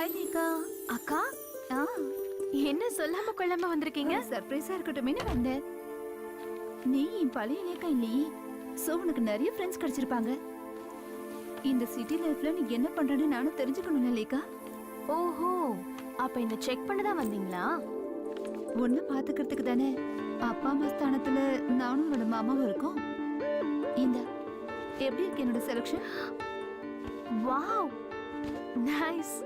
Hi Lekha. அக்கா, ஆ, என்ன சொல்லாம கொள்ளாம வந்திருக்கீங்க? சர்ப்ரைஸா இருக்கட்டும்னு வந்தேன். நீ என் பழைய லேகா இல்லையே, சோ உனக்கு நிறைய ஃப்ரெண்ட்ஸ் கிடைச்சிருப்பாங்க. இந்த சிட்டி லைஃப்ல நீ என்ன பண்றன்னு நானும் தெரிஞ்சுக்கணும்ல லேகா. ஓஹோ, அப்ப இந்த செக் பண்ண தான் வந்தீங்களா? உன்னை பாத்துக்கிறதுக்கு தானே அப்பா அம்மா ஸ்தானத்துல நானும் உன்னோட மாமாவும் இருக்கோம். இந்த எப்படி இருக்கு என்னோட selection? Wow, nice.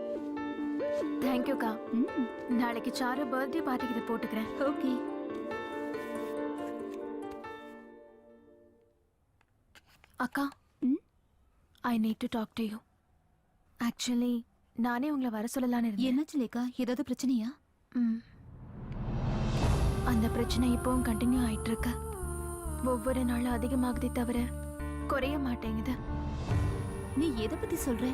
Thank you அக்கா. நாளைக்கு சாரு பர்த்டே பார்ட்டிக்கு இதை போட்டுக்கிறேன். ஓகே. அக்கா, I need to talk to you. Actually நானே உங்களை வர சொல்லலான்னு இருந்தேன். என்னாச்சு லேகா, ஏதாவது பிரச்சனையா? அந்த பிரச்சனை இப்பவும் கண்டினியூ ஆயிட்டு இருக்கு. ஒவ்வொரு நாளும் அதிகமாகுதே தவிர குறைய மாட்டேங்குது. நீ எதை பத்தி சொல்ற?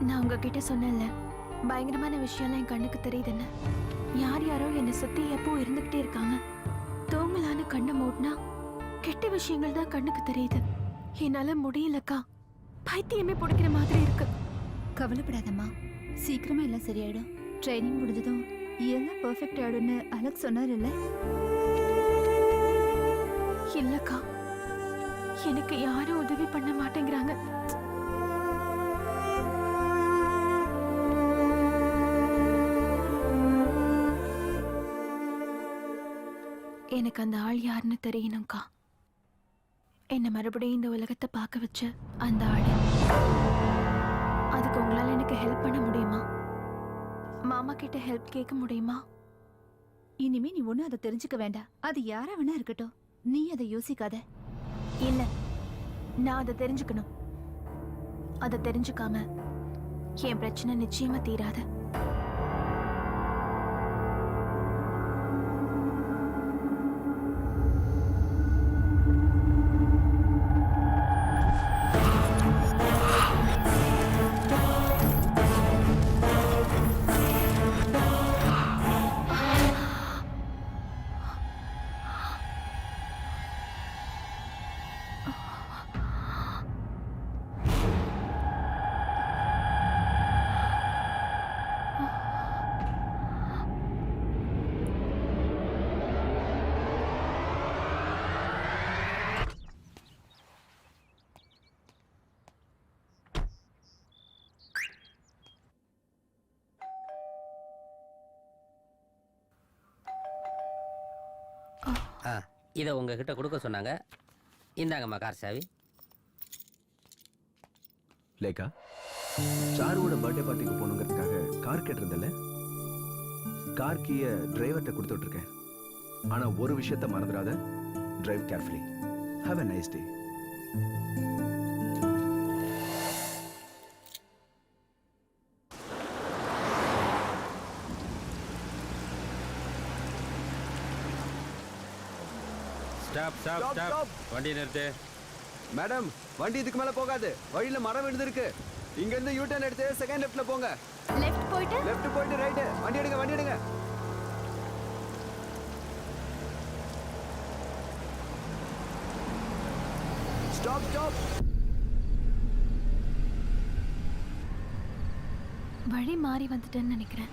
நான் உங்ககிட்ட சொன்னேன்ல, பயங்கரமான விஷயம்லாம் என் கண்ணுக்கு தெரியுதுன்னு. யார் யாரோ என்னை சுத்தி எப்போ இருந்துகிட்டே இருக்காங்க. தூங்கலான்னு கண்ணை மூடினா கெட்ட விஷயங்கள் தான் கண்ணுக்கு தெரியுது. என்னால முடியலக்கா, பைத்தியமே பிடிக்கிற மாதிரி இருக்கு. கவலைப்படாதம்மா, சீக்கிரமா எல்லாம் சரியாயிடும். ட்ரைனிங் முடிஞ்சதும் எல்லாம் பெர்ஃபெக்ட் ஆயிடும்னு அலெக்ஸ் சொன்னார் இல்ல? இல்லக்கா, எனக்கு யாரும் உதவி பண்ண மாட்டேங்கிறாங்க. எனக்கு அந்த ஆள் யாருன்னு தெரியணும்க்கா. என்ன மறுபடியும் இந்த உலகத்தை பார்க்க வச்ச அந்த ஆள். அதுக்கு உங்களால எனக்கு ஹெல்ப் பண்ண முடியுமா? மாமா கிட்ட ஹெல்ப் கேட்க முடியுமா? இனிமே நீ ஒண்ணு அதை தெரிஞ்சுக்க வேண்டாம். அது யாரா வேணா இருக்கட்டும், நீ அதை யோசிக்காத. இல்ல, நான் அதை தெரிஞ்சுக்கணும். அதை தெரிஞ்சுக்காம என் பிரச்சனை நிச்சயமா தீராது. இதை உங்ககிட்ட கொடுக்க சொன்னாங்க. இந்தாங்கம்மா கார் சாவி. லேகா, சாருவோட பர்த்டே பார்ட்டிக்கு போகணுங்கிறதுக்காக கார் கேட்டிருந்தல, கார் கீயை டிரைவர்கிட்ட கொடுத்துட்டு இருக்கேன். ஆனா ஒரு விஷயத்த மறந்துடாத, drive carefully. Have a nice day. Stop stop stop. வண்டி நிறுத்து. மேடம், வண்டி இதுக்கு மேல போகாது. வழியில மரம் விழுந்திருக்கு. இங்க இருந்து யூ டர்ன் எடுத்து செகண்ட் லெஃப்ட்ல போங்க. லெஃப்ட் போயிட்டு ரைட். வண்டி எடுங்க, வண்டி எடுங்க. Stop stop. வழி மாறி வந்துட்டேன்னு நினைக்கிறேன்.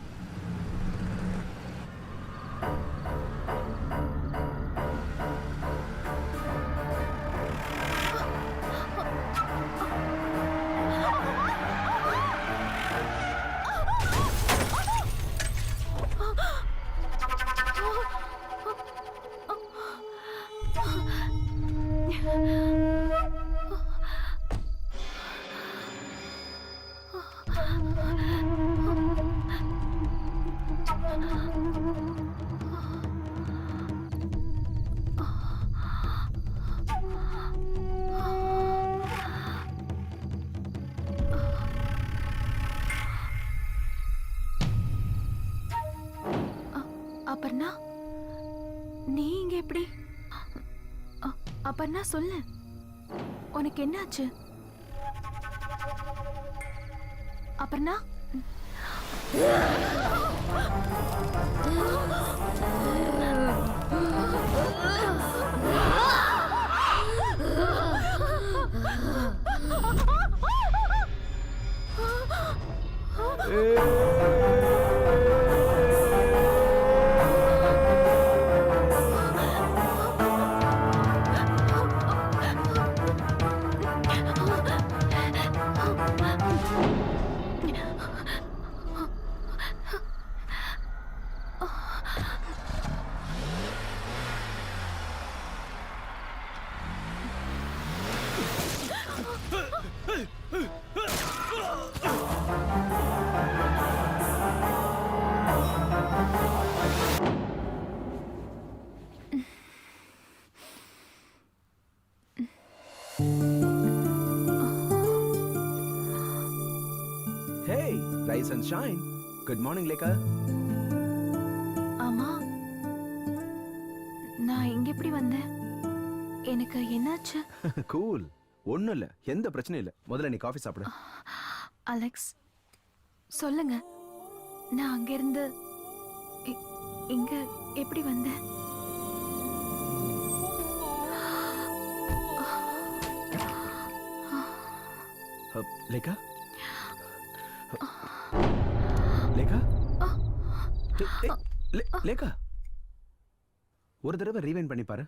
அப்பர்ணா, நீ இங்க எப்படி? அப்பர்ணா சொல்லு, உனக்கு என்னாச்சு? Aparna, Hey, rise and shine. Good morning, Lekha. ஆமா, நான் இங்க எப்படி வந்தேன்? எனக்கு என்னாச்சு? Cool. ஒண்ணும் இல்ல, எந்த பிரச்சனையும் இல்ல. முதல்ல நீ காஃபி சாப்பிடு. அலெக்ஸ், சொல்லுங்க. நான் அங்க இருந்து இங்க எப்படி வந்தேன்? லேகா? லேகா? லேகா? ஒரு தடவை ரீவைண்ட் பண்ணி பாரு.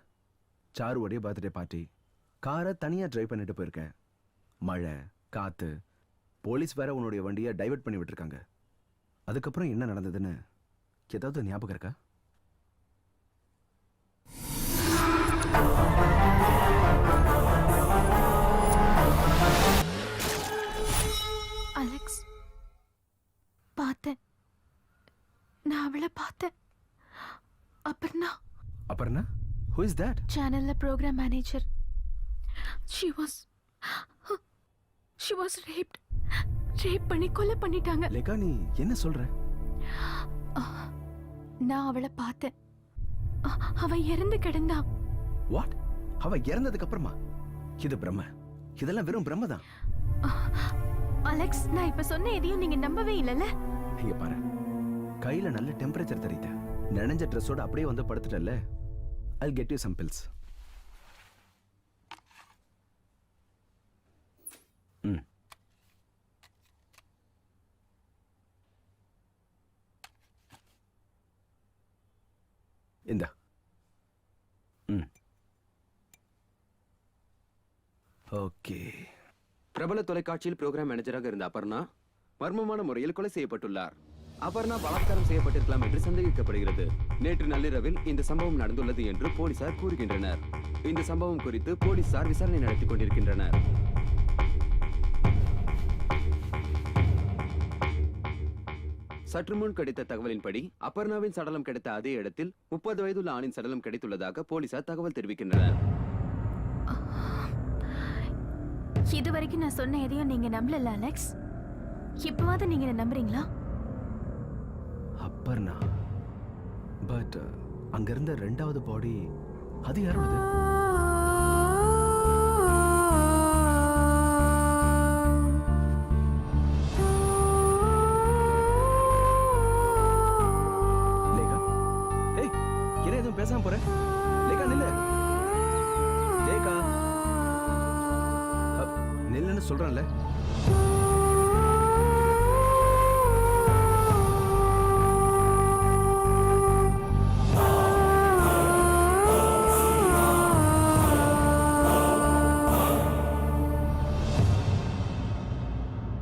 சாருவோடைய பர்த்டே பார்ட்டி. காரை தனியா டிரைவ் பண்ணிட்டு போயிருக்கேன். மழை, காத்து, போலீஸ் வேற உன்னுடைய வண்டியை டைவர்ட் பண்ணி விட்டுருக்காங்க. அதுக்கப்புறம் என்ன நடந்ததுன்னு ஏதாவது ஞாபகம் இருக்கா? அலெக்ஸ், பார்த்தேன். நான் அவளை பார்த்தேன். Aparna. Aparna? Who is that? சேனல்ல program manager. She was raped. Rape பண்ணி கொலை பண்ணிட்டாங்க. லேகா, நீ என்ன சொல்ற? நான் அவளை பார்த்தேன். அவ இறந்து கிடந்தா. வாட்? அவ இறந்ததுக்கு அப்புறமா? இது பிரம்ம. இதெல்லாம் வெறும் பிரம்ம தான். அலெக்ஸ், நான் இப்ப சொன்ன எதையும் நீங்க நம்பவே இல்லைல்ல? இங்க பாரு, கையில நல்ல டெம்பரேச்சர் தெரியுது. நனைஞ்ச ட்ரெஸ்ஸோட அப்படியே வந்து படுத்துட்டல. I'll get you some pills. இந்தா. ஓகே. பிரபல தொலைக்காட்சியில் புரோகிராம் மேனேஜராக இருந்த அபர்ணா மர்மமான முறையில் கொலை செய்யப்பட்டுள்ளார். அபர்ணா பலாத்காரம் செய்யப்பட்டிருக்கலாம் என்று சந்தேகிக்கப்படுகிறது. நேற்று நள்ளிரவில் இந்த சம்பவம் நடந்துள்ளது என்று போலீசார் கூறுகின்றனர். இந்த சம்பவம் குறித்து போலீசார் விசாரணை நடத்தி கொண்டிருக்கின்றனர். சற்று முன் கிடைத்த தகவலின்படி அபர்ணாவின் சடலம் கிடைத்த அதே இடத்தில் 30 வயதுள்ள ஆணின் சடலம் கிடைத்துள்ளதாக போலீசார் தகவல் தெரிவிக்கின்றனர். இதுவரைக்கும் நான் சொன்ன எதையும் நீங்க நம்பல அலெக்ஸ். இப்பவாவது நீங்க என்ன நம்புறீங்களா? அபர்ணா. பட் அங்க இருந்த ரெண்டாவது பாடி அது யாரோடது? லேகா, ஏய், என்ன எதுவும் பேசாம போற? லேகா, நில்லு. லேகா, நில்லுன்னு சொல்றேன்ல.